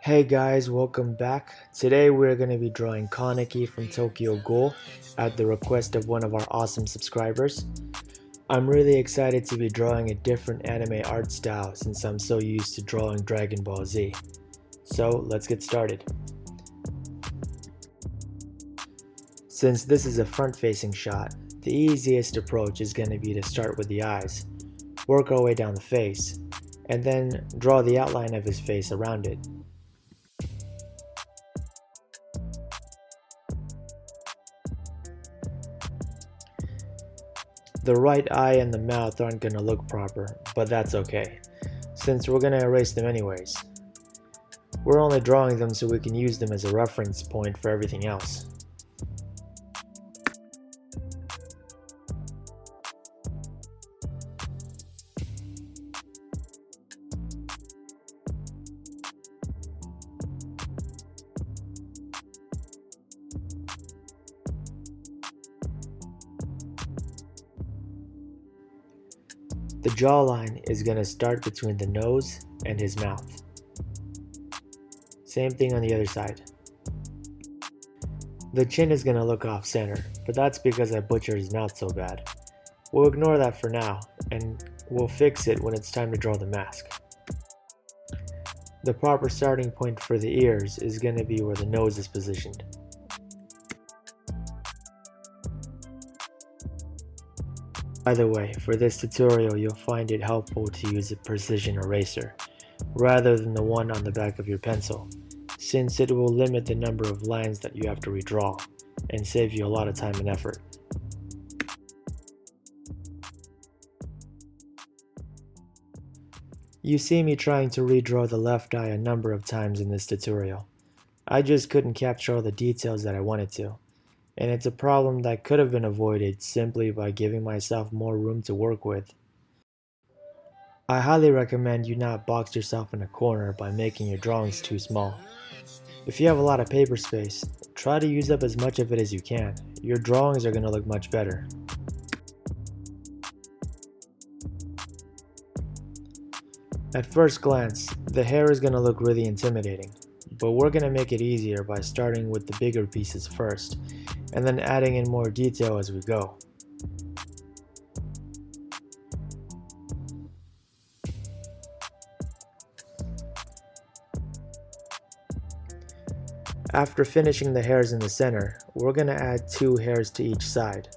Hey guys, welcome back. Today we're going to be drawing Kaneki from Tokyo Ghoul at the request of one of our awesome subscribers. I'm really excited to be drawing a different anime art style since I'm so used to drawing Dragon Ball Z. So let's get started. Since this is a front-facing shot, the easiest approach is going to be to start with the eyes, work our way down the face, and then draw the outline of his face around it. The right eye and the mouth aren't going to look proper, but that's okay, since we're going to erase them anyways. We're only drawing them so we can use them as a reference point for everything else. The jawline is going to start between the nose and his mouth. Same thing on the other side. The chin is going to look off center, but that's because I butchered his mouth so bad. We'll ignore that for now, and we'll fix it when it's time to draw the mask. The proper starting point for the ears is going to be where the nose is positioned. By the way, for this tutorial you'll find it helpful to use a precision eraser, rather than the one on the back of your pencil, since it will limit the number of lines that you have to redraw, and save you a lot of time and effort. You see me trying to redraw the left eye a number of times in this tutorial. I just couldn't capture all the details that I wanted to, and it's a problem that could have been avoided simply by giving myself more room to work with. I highly recommend you not box yourself in a corner by making your drawings too small. If you have a lot of paper space, try to use up as much of it as you can. Your drawings are going to look much better. At first glance, the hair is going to look really intimidating, but we're going to make it easier by starting with the bigger pieces first, and then adding in more detail as we go. After finishing the hairs in the center, we're going to add 2 hairs to each side.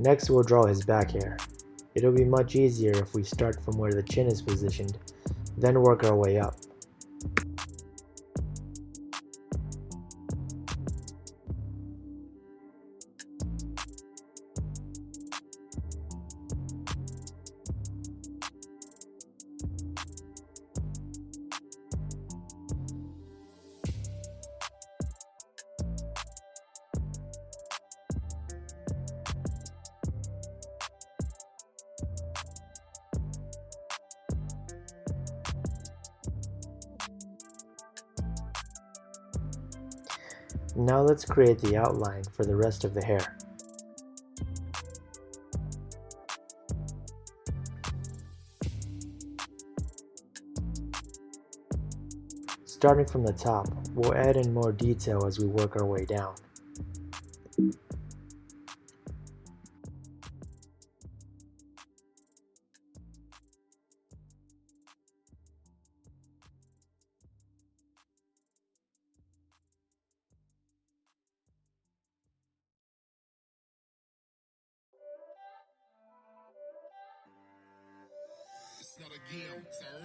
Next we'll draw his back hair. It'll be much easier if we start from where the chin is positioned, then work our way up. Now let's create the outline for the rest of the hair. Starting from the top, we'll add in more detail as we work our way down.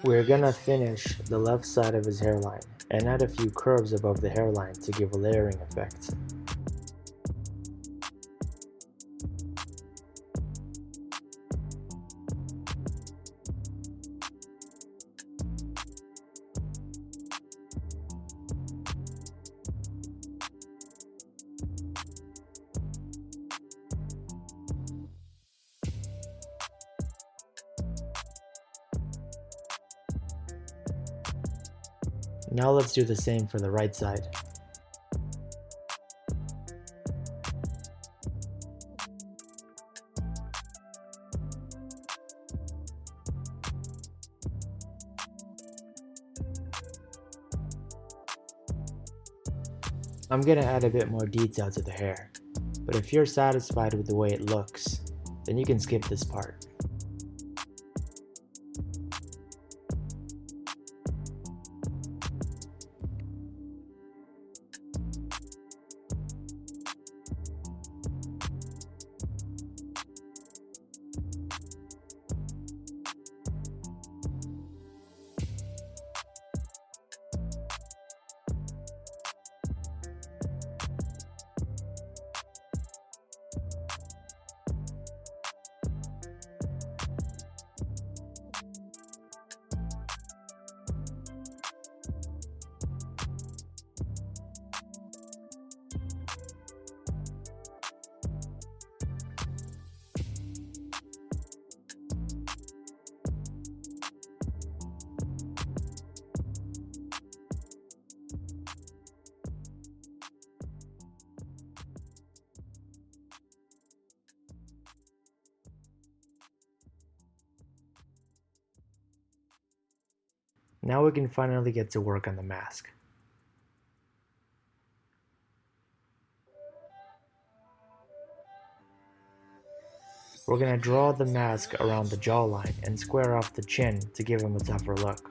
We're gonna finish the left side of his hairline and add a few curves above the hairline to give a layering effect. Now let's do the same for the right side. I'm gonna add a bit more detail to the hair, but if you're satisfied with the way it looks, then you can skip this part. Now we can finally get to work on the mask. We're going to draw the mask around the jawline and square off the chin to give him a tougher look.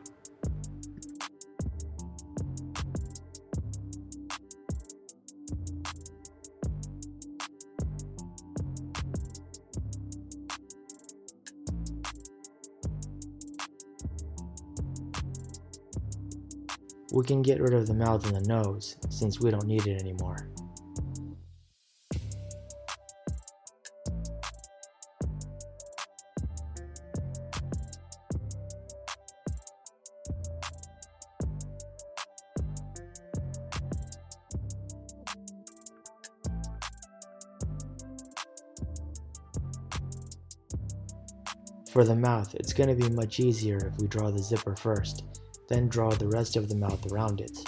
We can get rid of the mouth and the nose, since we don't need it anymore. For the mouth, it's going to be much easier if we draw the zipper first, then draw the rest of the mouth around it.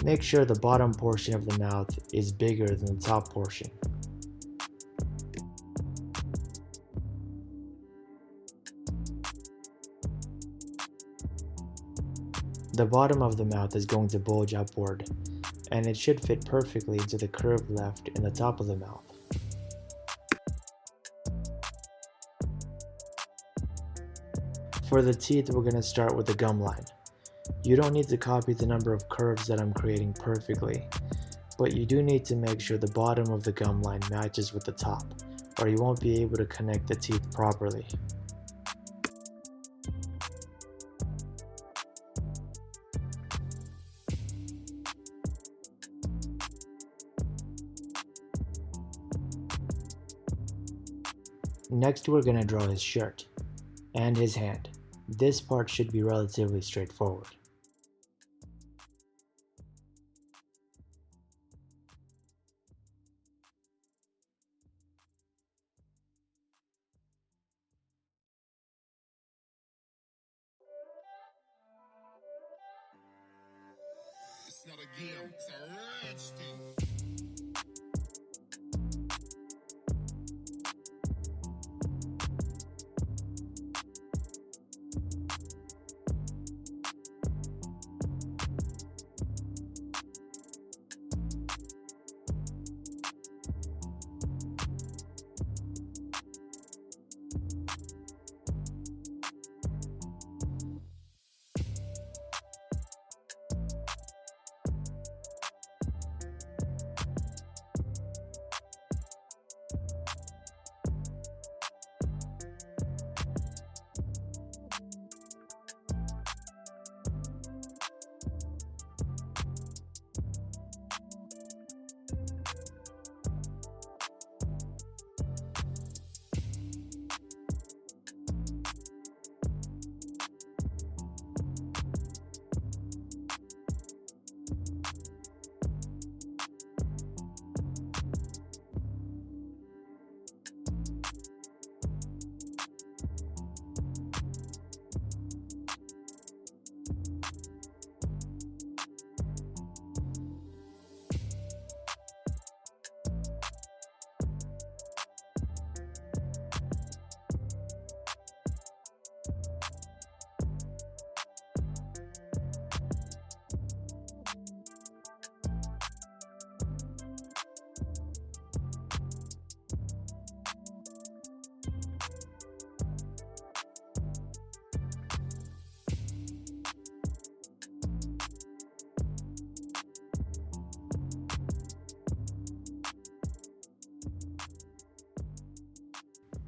Make sure the bottom portion of the mouth is bigger than the top portion. The bottom of the mouth is going to bulge upward, and it should fit perfectly into the curve left in the top of the mouth. For the teeth, we're going to start with the gum line. You don't need to copy the number of curves that I'm creating perfectly, but you do need to make sure the bottom of the gum line matches with the top, or you won't be able to connect the teeth properly. Next, we're going to draw his shirt and his hand. This part should be relatively straightforward. It's not a game, it's a rich thing.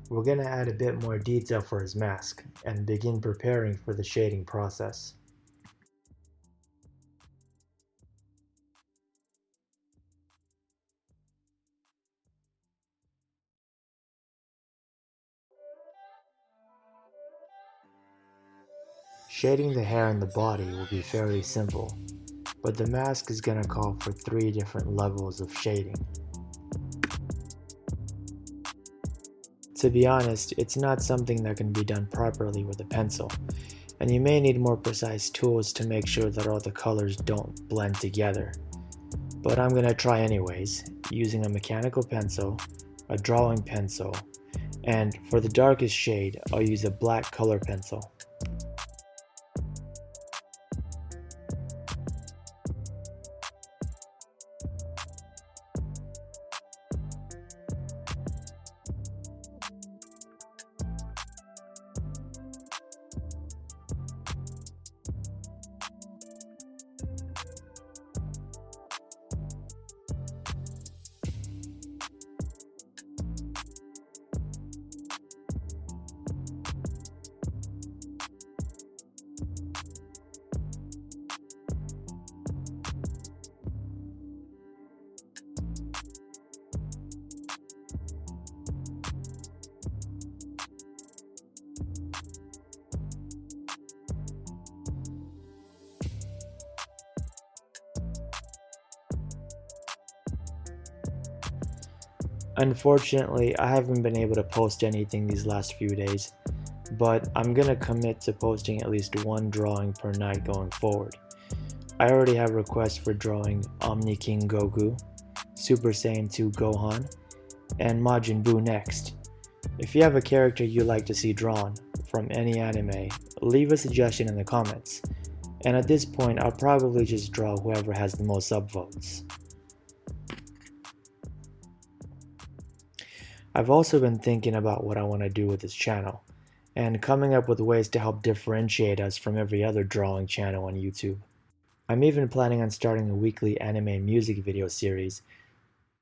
We're going to add a bit more detail for his mask and begin preparing for the shading process. Shading the hair and the body will be fairly simple, but the mask is going to call for 3 different levels of shading. To be honest, it's not something that can be done properly with a pencil, and you may need more precise tools to make sure that all the colors don't blend together. But I'm going to try anyways, using a mechanical pencil, a drawing pencil, and for the darkest shade, I'll use a black color pencil. Unfortunately, I haven't been able to post anything these last few days, but I'm gonna commit to posting at least one drawing per night going forward. I already have requests for drawing Omni King Goku, Super Saiyan 2 Gohan, and Majin Buu next. If you have a character you'd like to see drawn from any anime, leave a suggestion in the comments. And at this point, I'll probably just draw whoever has the most upvotes. I've also been thinking about what I want to do with this channel, and coming up with ways to help differentiate us from every other drawing channel on YouTube. I'm even planning on starting a weekly anime music video series,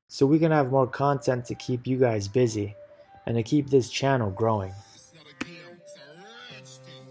so we can have more content to keep you guys busy, and to keep this channel growing. It's not a game, it's a rich thing.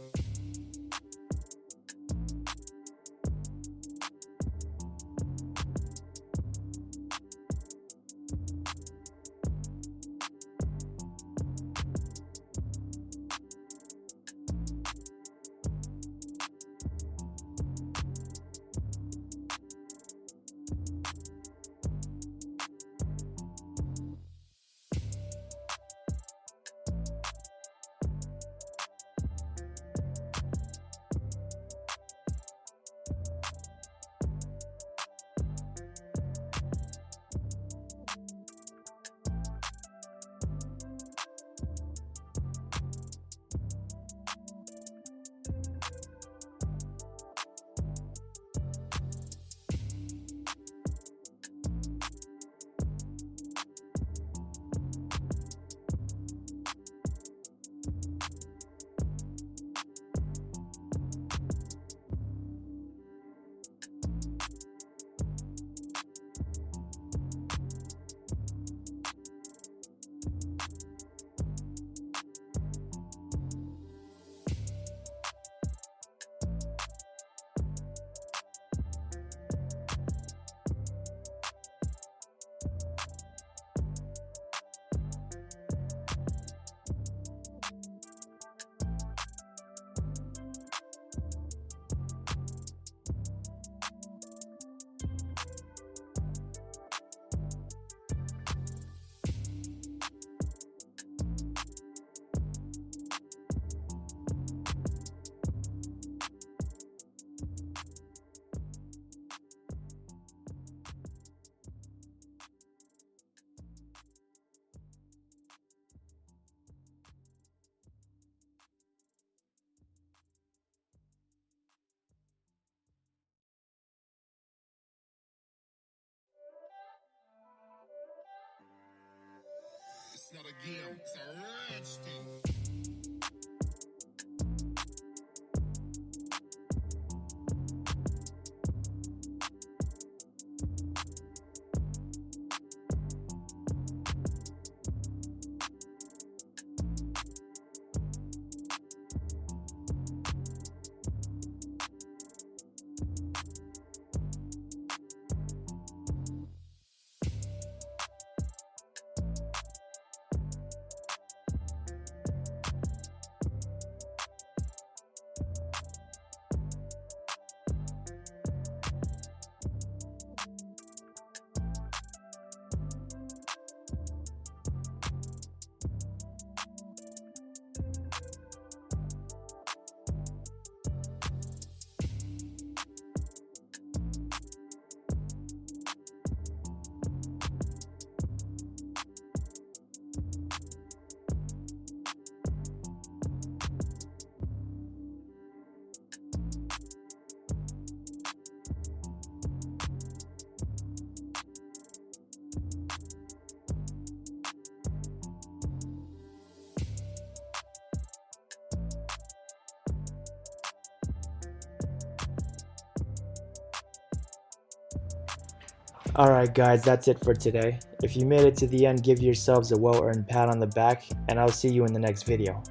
It's not a game, it's a rich thing. Alright guys, that's it for today. If you made it to the end, give yourselves a well-earned pat on the back, and I'll see you in the next video.